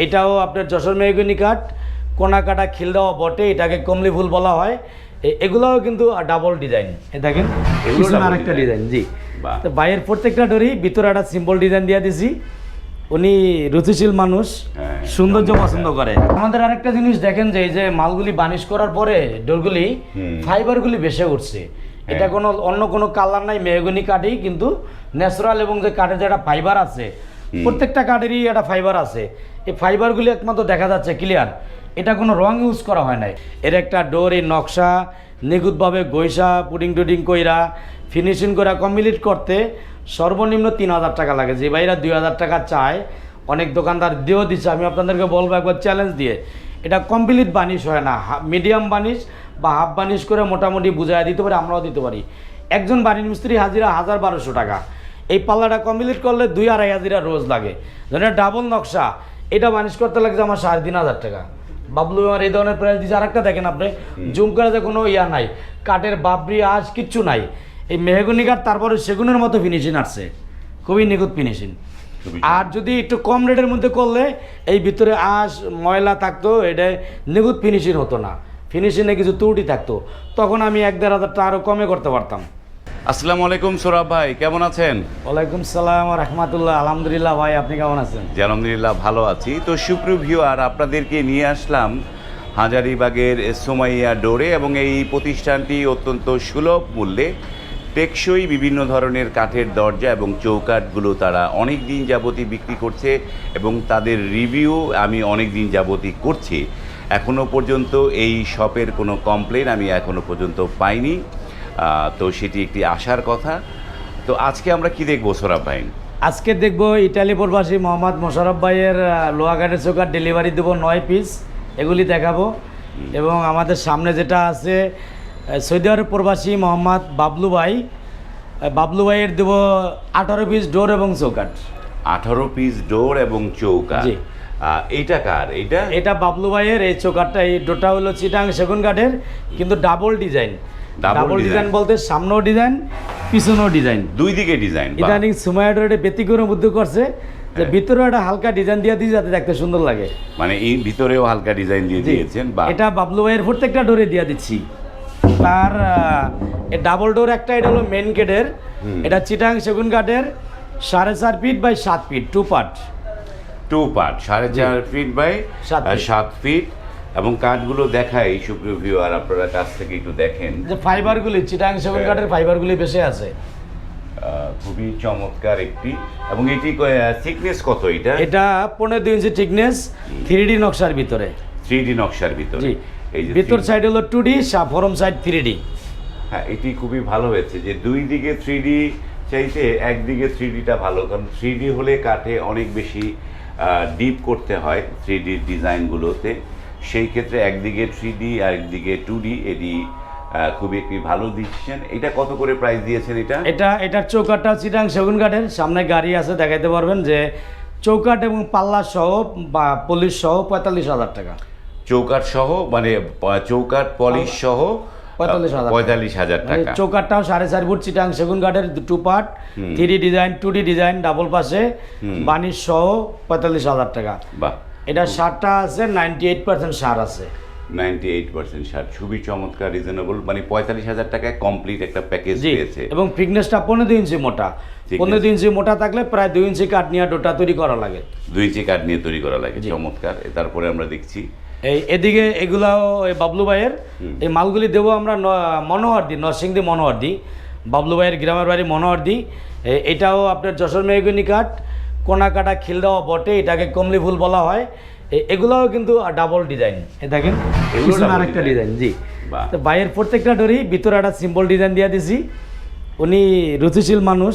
এটাও আপনার যশোর মেহগনি কাঠ, কোনা কাটা খিল দেওয়া বটে, এটাকে কমলি ফুল বলা হয়। এগুলোও কিন্তু ডাবল ডিজাইন, দেখেন আরেকটা ডিজাইন। জি, তো বাইরের প্রত্যেকটা ডোরই ভিতরে একটা সিম্পল ডিজাইন দিয়ে দিছি। উনি রুচিশীল মানুষ, সৌন্দর্য পছন্দ করে। আমাদের আরেকটা জিনিস দেখেন যে এই যে মালগুলি বানিশ করার পরে ডোরগুলি ফাইবারগুলি বেশি উঠছে। এটা কোনো অন্য কোনো কালার নাই, মেহগনি কাঠই কিন্তু ন্যাচারাল, এবং যে কাঠের যেটা ফাইবার আছে প্রত্যেকটা কাঠেরই একটা ফাইবার আছে। এই ফাইবারগুলি একমাত্র দেখা যাচ্ছে ক্লিয়ার, এটা কোনো রং ইউজ করা হয় নাই। এর একটা ডোর এই নকশা নিখুঁতভাবে গৈসা পুডিং টুডিং কইরা ফিনিশিং করা কমপ্লিট করতে সর্বনিম্ন 3000 টাকা লাগে। যে ভাইরা 2000 টাকা চায়, অনেক দোকানদার দিয়েও দিচ্ছে। আমি আপনাদেরকে বলবো একবার চ্যালেঞ্জ দিয়ে, এটা কমপ্লিট বানিশ হয় না, মিডিয়াম বানিশ বা হাফ বানিশ করে মোটামুটি বুঝাই দিতে পারি, আমরাও দিতে পারি। একজন বাড়ির মিস্ত্রি হাজিরা 1000-1200 টাকা। এই পাল্লাটা কমপ্লিট করলে 2-2.5 হাজিরা রোজ লাগে। ধরেন ডাবল নকশা, এটা বানিশ করতে লাগছে আমার 3500 টাকা। বাবলু আমার এই ধরনের প্রাইস দিচ্ছে। আরেকটা দেখেন আপনি, জুম করে যে কোনো ইয়া নাই, কাঠের বাবরি আঁশ কিচ্ছু নাই। এই মেহগনি কাঠ তারপরে সেগুনের মতো ফিনিশিং আসছে, খুবই নিখুঁত ফিনিশিং। আর যদি একটু কম রেটের মধ্যে করলে এই ভিতরে আঁশ ময়লা থাকতো, এটা নিখুঁত ফিনিশিং হতো না, ফিনিশিংয়ে কিছু ত্রুটি থাকতো, তখন আমি 1-1.5 হাজার টাকা আরও কমে করতে পারতাম। আসসালামু আলাইকুম সোহরাব ভাই, কেমন আছেন? ওয়ালাইকুম সালাম রাহমাতুল্লাহ। আলহামদুলিল্লাহ ভাই, আপনি কেমন আছেন? জি আলহামদুলিল্লাহ ভালো আছি। তো সুপ্রিয় ভিউয়ার, আপনাদেরকে নিয়ে আসলাম হাজারীবাগের সোমাইয়া ডোরে, এবং এই প্রতিষ্ঠানটি অত্যন্ত সুলভ মূল্যে টেকসই বিভিন্ন ধরনের কাঠের দরজা এবং চৌকাঠগুলো তারা অনেক দিন যাবতই বিক্রি করছে, এবং তাদের রিভিউ আমি অনেক দিন যাবতই করছি। এখনও পর্যন্ত এই শপের কোনো কমপ্লেন আমি এখনও পর্যন্ত পাইনি, তো সেটি একটি আশার কথা। তো আজকে আমরা কি দেখবো সোহরাব ভাই? আজকে দেখবো ইটালি প্রবাসী মোহাম্মদ মোশাররফ ভাইয়ের লোহাগাড়ের চৌকাঠ ডেলিভারি দেবো 9 পিস, এগুলি দেখাবো। এবং আমাদের সামনে যেটা আছে সৌদি আরব প্রবাসী মোহাম্মদ বাবলু ভাই, বাবলু ভাইয়ের দেবো 18 পিস ডোর এবং চৌকাঠ। 18 পিস ডোর এবং চৌকাঠ। এইটা কার? এটা বাবলু ভাইয়ের। এই চৌকাঠটা, এই ডোরটা হলো চিটাং সেগুন কাঠের, কিন্তু ডাবল ডিজাইন। ডাবল ডিজাইন বলতে সামনেও ডিজাইন, পিছনেও ডিজাইন, দুই দিকে ডিজাইন। ইদানিং সুমাইয়ার এটা ব্যতিক্রম উদ্যোগ করছে যে ভিতরে একটা হালকা ডিজাইন দিয়ে দিয়েছে যাতে দেখতে সুন্দর লাগে। মানে এই ভিতরেও হালকা ডিজাইন দিয়ে দিয়েছেন। এটা বাবলু ভাইয়ের প্রত্যেকটা ডোরে দিয়ে দিচ্ছি। তার ডাবল ডোর একটা, এটা হলো মেন গেটের, এটা চিটাং সেগুন কাঠের 4.5 feet by 7 feet, 2 part 4.5 feet by 7 feet. এবং কাঠগুলো দেখাই সুপ্রিয় ভিউয়ার, আপনারা কাছ থেকে একটু দেখেন যে ফাইবারগুলি চিটাং সেগুন কাঠের ফাইবারগুলি বেশি আছে, খুবই চমৎকার একটি। এবং এটি থিকনেস কত? এটা 15 ইঞ্চি থিকনেস, 3D নকশার ভিতরে। 3D নকশার ভিতরে, এই যে ভিতর সাইড হলো 2D, ফরম সাইড 3D। হ্যাঁ, এটি খুবই ভালো হয়েছে যে দুই দিকে 3D চাইতে একদিকে 3Dটা ভালো, কারণ 3D হলে কাঠে অনেক বেশি ডিপ করতে হয় 3D ডিজাইনগুলোতে। সেই ক্ষেত্রে একদিকে 3D আর একদিকে 2D, এটি খুবই একটি ভালো ডিসিশন। এটা কত করে প্রাইস দিয়েছেন? এটার চৌকাঠটা চিটাং সেগুন কাঠের, সামনে গাড়ি আছে দেখাইতে পারবেন, যে চৌকাঠ এবং পাল্লা সহ বা পলিশ সহ 45,000 টাকা। চৌকাঠ সহ মানে চৌকাঠ পলিশ সহ 45,000 টাকা। চৌকাঠটাও 4.5 ফুট চিটাং সেগুন কাঠের 2 part, 3D design, 2D design, double পাশে বানিশ সহ 45,000 টাকা। বাহ, এটা সারটা আছে 98% সার আছে। 98% সার, খুবই চমৎকার, রিজনেবল। মানে 45,000 টাকায় কমপ্লিট একটা প্যাকেজ পেয়েছে। এবং থিকনেসটা 15 ইঞ্চি মোটা। 15 ইঞ্চি মোটা থাকলে প্রায় 2 ইঞ্চি কাঠ নিয়ে ডোটা তৈরি করা লাগে। 2 ইঞ্চি কাঠ নিয়ে তৈরি করা লাগে, চমৎকার। তারপরে আমরা দেখছি এদিকে এগুলাও এই বাবলু ভাইয়ের। এই মালগুলি দেবো আমরা মনোহরদি, নরসিংদী মনোহরদি, বাবলু ভাইয়ের গ্রামের বাড়ি মনোহরদি। এটাও আপনার যশোর মেহগনি কাঠ, কোনা কাটা খিল দেওয়া বটে, এটাকে কমলি ফুল বলা হয়। এগুলোও কিন্তু ডাবল ডিজাইন, দেখেন আরেকটা ডিজাইন। জি, তো ভাইয়ের প্রত্যেকটা ডোরই ভিতরে একটা সিম্পল ডিজাইন দিয়ে দিছি। উনি রুচিশীল মানুষ,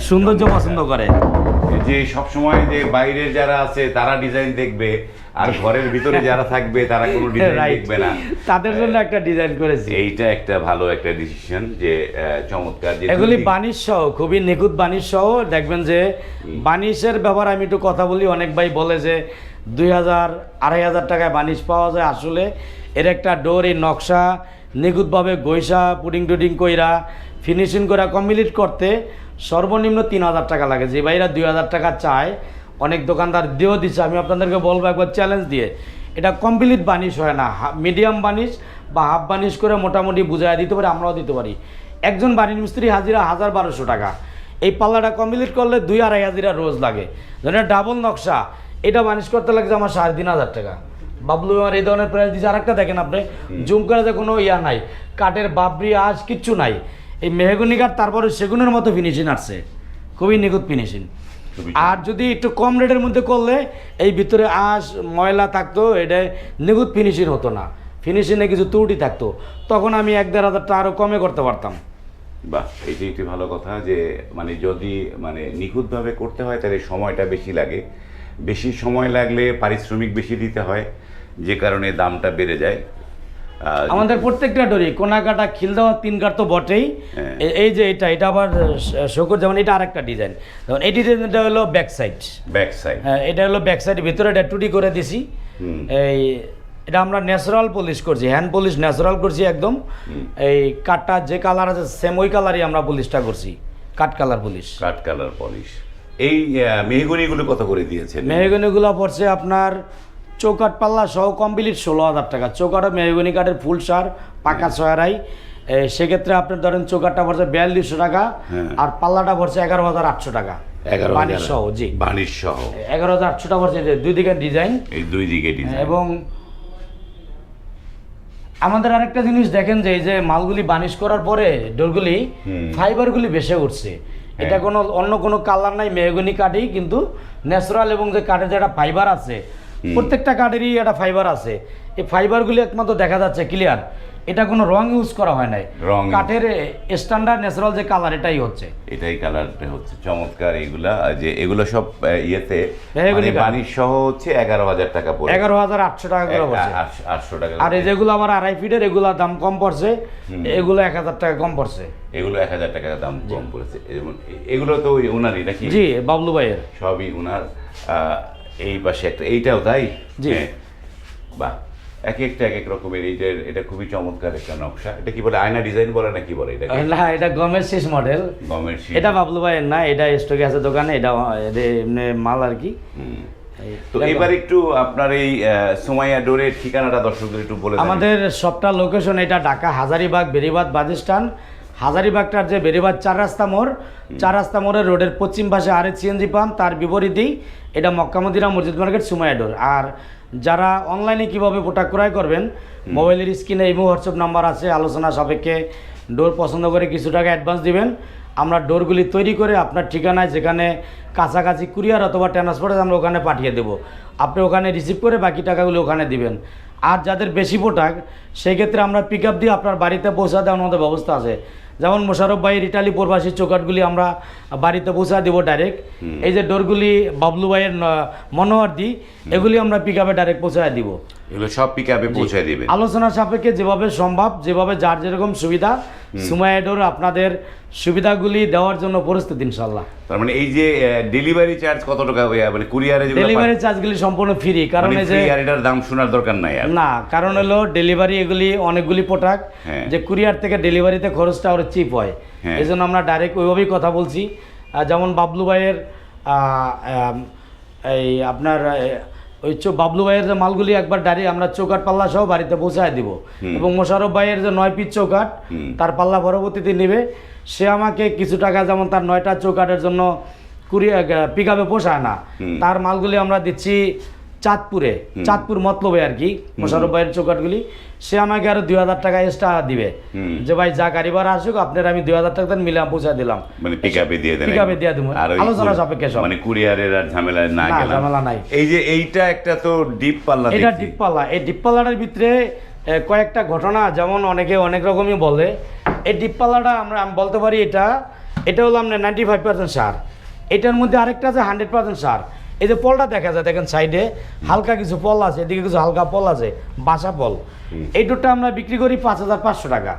সৌন্দর্য পছন্দ করে। যে সবসময় যে বাইরের যারা আছে তারা ডিজাইন দেখবে, আর ঘরের ভিতরে যারা থাকবে তারা কোনো ডিজাইন দেখবে না, তাদের জন্য একটা ডিজাইন করেছি। এইটা একটা ভালো একটা ডিসিশন, যে চমৎকার। যে এগুলি বানিশ সহ, খুবই নিখুঁত বানিশ সহ। দেখবেন যে বানিশের ব্যাপার আমি একটু কথা বলি। অনেক ভাই বলে যে 2,000-2,500 টাকায় বানিশ পাওয়া যায়। আসলে এর একটা ডোর এই নকশা নিখুঁতভাবে গৈসা পুডিং টুডিং কইরা ফিনিশিং করা কমপ্লিট করতে সর্বনিম্ন 3,000 টাকা লাগে। যে ভাইরা 2,000 টাকা চায়, অনেক দোকানদার দিয়েও দিচ্ছে, আমি আপনাদেরকে বলবো একবার চ্যালেঞ্জ দিয়ে, এটা কমপ্লিট বানিশ হয় না, মিডিয়াম বানিশ বা হাফ বানিশ করে মোটামুটি বুঝাই দিতে পারি, আমরাও দিতে পারি। একজন বাড়ির মিস্ত্রি হাজিরা 1200 টাকা, এই পাল্লাটা কমপ্লিট করলে 2-2.5 হাজিরা রোজ লাগে। ধরেন ডাবল নকশা, এটা বানিশ করতে লাগছে আমার 3,500 টাকা। বাবলু আমার এই ধরনের প্রাইস দিচ্ছে। আরেকটা দেখেন আপনি, জুম করে যে কোনো ইয়া নাই, কাঠের বাবরি আঁশ কিচ্ছু নাই, এই মেহগনি কাঠ, তারপরে সেগুনের মতো ফিনিশিং আসছে, খুবই নিখুঁত ফিনিশিং। আর যদি একটু কম রেটের মধ্যে করলে এই ভিতরে আঁশ ময়লা থাকতো, এটা নিখুঁত ফিনিশিং হতো না, ফিনিশিংয়ে কিছু ত্রুটি থাকতো, তখন আমি 1-1.5 হাজার টাকা আরও কমে করতে পারতাম। বাহ, এটি একটি ভালো কথা যে মানে যদি মানে নিখুঁতভাবে করতে হয় তাহলে সময়টা বেশি লাগে, বেশি সময় লাগলে পারিশ্রমিক বেশি দিতে হয়, যে কারণে দামটা বেড়ে যায়। আমাদের প্রত্যেকটা ডরি কোনা কাটা খিল দেওয়া 3 কাঠ তো বটেই। এই যে এটা আবার শকুর, যেমন এটা আরেকটা ডিজাইন, যেমন এই ডিজাইনটা হলো ব্যাক সাইড, হ্যাঁ এটা হলো ব্যাক সাইড, ভিতরে এটা টুটি করে দিছি। এই এটা আমরা ন্যাচারাল পলিশ করছি, হ্যান্ড পলিশ ন্যাচারাল করছি একদম। এই কাঠটা যে কালার আছে সেম ওই কালারই আমরা পলিশটা করছি, কাঠ কালার পলিশ। এই মেহগনিগুলো কত করে দিয়েছেন? মেহগনিগুলো পড়ছে আপনার চৌকাঠ পাল্লা সহ কমপ্লিট 16,000 টাকা। চৌকাঠও মেহগনি কাঠের ফুল সার পাকা ছয়ারাই, সেক্ষেত্রে আপনার ধরেন চৌকাঠটা পড়ছে 4200 টাকা, আর পাল্লাটা পড়ছে 11,800 টাকা বানিশ সহ। জি, বানিশ সহ 11,800 টাকা পড়ছে, দুই দিকে ডিজাইন, এই দুই দিকে ডিজাইন। এবং আমাদের আরেকটা জিনিস দেখেন যে এই যে মালগুলি বানিশ করার পরে ডোরগুলি ফাইবারগুলি বেশি উঠছে, এটা কোনো অন্য কোনো কালার নাই, মেহগনি কাঠেই কিন্তু ন্যাচারাল, এবং যে কাঠের যেটা ফাইবার আছে প্রত্যেকটা কাঠেরই একটা ফাইবার আছে, এই ফাইবারগুলি একমাত্র দেখা যাচ্ছে ক্লিয়ার, এটা কোনো রং ইউজ করা হয় নাই, কাঠের স্ট্যান্ডার্ড ন্যাচারাল যে কালার এটাই হচ্ছে, এটাই কালারটা হচ্ছে চমৎকার। এইগুলা যে এগুলো সব ইয়েতে বানিশ সহ হচ্ছে 11,000 টাকা পড়ে, 11,800 টাকা করে পড়ছে, 800 টাকা। আর এই যেগুলো আবার 2.5 ফিটের এগুলা দাম কম পড়ছে, এগুলো 1,000 টাকা কম পড়ছে, এগুলো 1,000 টাকা দাম কম পড়েছে। এগুলো তো ওই উনারই নাকি? জি, বাবলু ভাইয়ের সবই উনার। এই পাশে একটা, এইটাও তাই? জি, বাহ, এক একটা এক এক রকমের। এটা খুবই চমৎকার একটা নকশা। এটা কি বলে, আয়না ডিজাইন বলে না কি বলে এটা? না, এটা গমের শেষ মডেল, এটা বাবলু ভাইয়ের না, এটা স্টকে আছে দোকানে, এটা এমনি মাল আর কি। তো এবার একটু আপনার এই সুমাইয়া ডোরের ঠিকানাটা দর্শকদের একটু বলে। আমাদের সবটা লোকেশন এটা ঢাকা হাজারীবাগ বেরিবাদ বাসস্ট্যান্ড, হাজারীবাগটার যে বেরিবাদ 4 রাস্তা মোড়, 4 রাস্তা মোড়ের রোডের পশ্চিম পাশে আরেক সিএনজি পাম্প, তার বিপরীতেই এটা মক্কা মদিনা মসজিদ মার্কেট সুমাইয়া ডোর। আর যারা অনলাইনে কিভাবে প্রোডাক্ট ক্রয় করবেন, মোবাইলের স্ক্রিনে এই হোয়াটসঅ্যাপ নাম্বার আছে, আলোচনা সাপেক্ষে ডোর পছন্দ করে কিছু টাকা অ্যাডভান্স দিবেন, আমরা ডোরগুলি তৈরি করে আপনার ঠিকানায় যেখানে কাছাকাছি কুরিয়ার অথবা ট্রান্সপোর্টে আমরা ওখানে পাঠিয়ে দেবো, আপনি ওখানে রিসিভ করে বাকি টাকাগুলো ওখানে দিবেন। আর যাদের বেশি প্রোডাক্ট, সেই ক্ষেত্রে আমরা পিক আপ দিয়ে আপনার বাড়িতে পৌঁছা দেওয়ার মতো ব্যবস্থা আছে, যেমন মোশারফ ভাইয়ের ইটালি প্রবাসী চৌকাঠগুলি আমরা বাড়িতে পৌঁছা দেবো ডাইরেক্ট। এই যে ডোরগুলি বাবলু ভাইয়ের মনোয়ারদি, এগুলি আমরা পিক আপে ডাইরেক্ট পৌঁছায় দিব, এগুলো সব পিক আপে পৌঁছে দিবে। আলোচনা সাপেক্ষে যেভাবে সম্ভব, যেভাবে যার যেরকম সুবিধা, সুমাইয়া ডোর আপনাদের সুবিধাগুলি দেওয়ার জন্য প্রস্তুত ইনশাল্লাহ। তার মানে এই যে ডেলিভারি চার্জ কত টাকা, মানে কুরিয়ারে ডেলিভারি চার্জগুলি সম্পূর্ণ ফ্রি, কারণ এই যে এটার দাম শোনার দরকার নাই না, কারণ হলো ডেলিভারি এগুলি অনেকগুলি প্রোডাক্ট যে কুরিয়ার থেকে ডেলিভারিতে খরচটা আরো চিপ হয়, এই জন্য আমরা ডাইরেক্ট ওইভাবেই কথা বলছি। যেমন বাবলু ভাইয়ের এই আপনার ওই বাবলু ভাইয়ের যে মালগুলি একবার ডাইরেক্ট আমরা চৌকাঠ পাল্লা সহ বাড়িতে পৌঁছায় দিব, এবং মোশারফ ভাইয়ের যে 9 পিস চৌকাঠ তার পাল্লা পরবর্তীতে নেবে, সে আমাকে কিছু টাকা, যেমন তার 9টা চৌকাঠের জন্য কুরিয়ার পিক আপে পোষায় না, তার মালগুলি আমরা দিচ্ছি চাঁদপুর মতলবে আর কি, মোশারফ ভাইয়ের চৌকাঠগুলি, সে আমাকে আরো 2,000 টাকা এক্সট্রা দিবে, যে ভাই যা গাড়ি ভাড়া আসুক আপনার আমি 2,000 টাকা মিলে পৌঁছা দিলাম, মানে পিক আপে দিয়ে দেবো, আলোচনা সাপেক্ষে সব, মানে কুরিয়ারের আর ঝামেলা নাই। এই যে এইটা একটা তো ডিপ পাল্লা, এটা ডিপ পাল্লা, এই ডিপ পাল্লাটার ভিতরে কয়েকটা ঘটনা, যেমন অনেকে অনেক রকমই বলে, এই ডিপ পাল্লাটা আমি বলতে পারি এটা হলো আপনার 95% সার, এটার মধ্যে আরেকটা আছে 100% সার। এই যে পলটা দেখা যায়, দেখেন সাইডে হালকা কিছু পল আছে, এদিকে কিছু হালকা পল আছে, বাসা পল, এই দুটো আমরা বিক্রি করি 5,500 টাকা।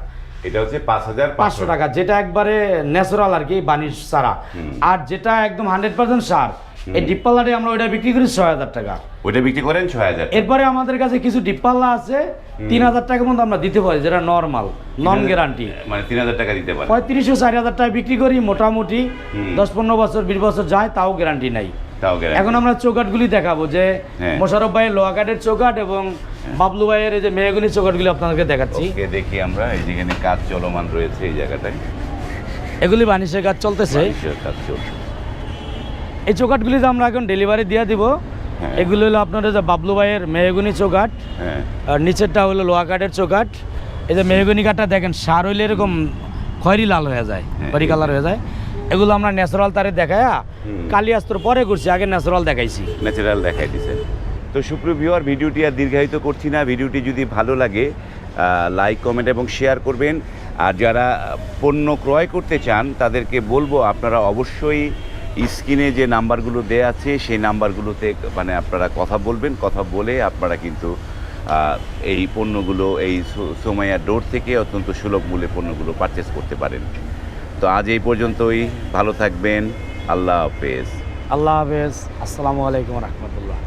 এটা হচ্ছে 5,500 টাকা, যেটা একবারে ন্যাচারাল আর কি বানিশ সারা, আর যেটা একদম 100% সার, এই ডিপ পাল্লাটি আমরা ওইটা বিক্রি করি 6,000 টাকা। ওইটা বিক্রি করেন 6,000। এরপরে আমাদের কাছে কিছু ডিপ পাল্লা আছে 3,000 টাকার মধ্যে আমরা দিতে পারি, যেটা নর্মাল নন গ্যারান্টি, মানে 3,000 টাকা দিতে পারি, 3500-4,000 টাকা বিক্রি করি, মোটামুটি 10-15 বছর 20 বছর যায়, তাও গ্যারান্টি নাই। তাও guarantee। এখন আমরা চৌকাঠগুলি দেখাবো যে হ্যাঁ। মোশাররফ ভাইয়ের লোহা কাঠের চৌকাঠ এবং বাবলু ভাইয়ের এই যে মেহগনি চৌকাঠগুলি আপনাদেরকে দেখাচ্ছি। ওকে, দেখি আমরা এই যেখানে কাজ চলমান রয়েছে এই জায়গাটায় এগুলি বানিশের কাজ চলতেছে। বানিশের কাজ চলছে। এই চৌকাঠগুলি যে আমরা এখন ডেলিভারি দিয়ে দিব, হ্যাঁ। এগুলো হলো আপনাদের যে বাবলু ভাইয়ের মেহগনি চৌকাঠ, হ্যাঁ আর নিচেরটা হলো লোহা কাঠের চৌকাঠ। এই যে মেহগনি কাঠটা দেখেন সার হইলে এরকম খয়েরি লাল হয়ে যায়, হ্যাঁ, খয়েরি কালার হয়ে যায়। এগুলো আমরা ন্যাচারাল তারে দেখায়া হুম। কালিয়াস্তর পরে করছি, আগে ন্যাচারাল দেখাইছি। ন্যাচারাল দেখাই দিছে। তো সুপ্রিয় ভিউয়ার, ভিডিওটি আর দীর্ঘায়িত করছি না। ভিডিওটি যদি ভালো লাগে লাইক, কমেন্ট এবং শেয়ার করবেন। আর যারা পণ্য ক্রয় করতে চান তাদেরকে বলবো আপনারা অবশ্যই স্ক্রিনে যে নাম্বারগুলো দেয়া আছে সেই নাম্বারগুলোতে মানে আপনারা কথা বলবেন, কথা বলে আপনারা কিন্তু এই পণ্যগুলো এই সোমাইয়া ডোর থেকে অত্যন্ত সুলভ মূল্যে পণ্যগুলো পারচেস করতে পারেন। তো আজ এই পর্যন্তই, ভালো থাকবেন, আল্লাহ হাফেজ। আল্লাহ হাফেজ, আসসালামু আলাইকুম রহমতুল্লাহ।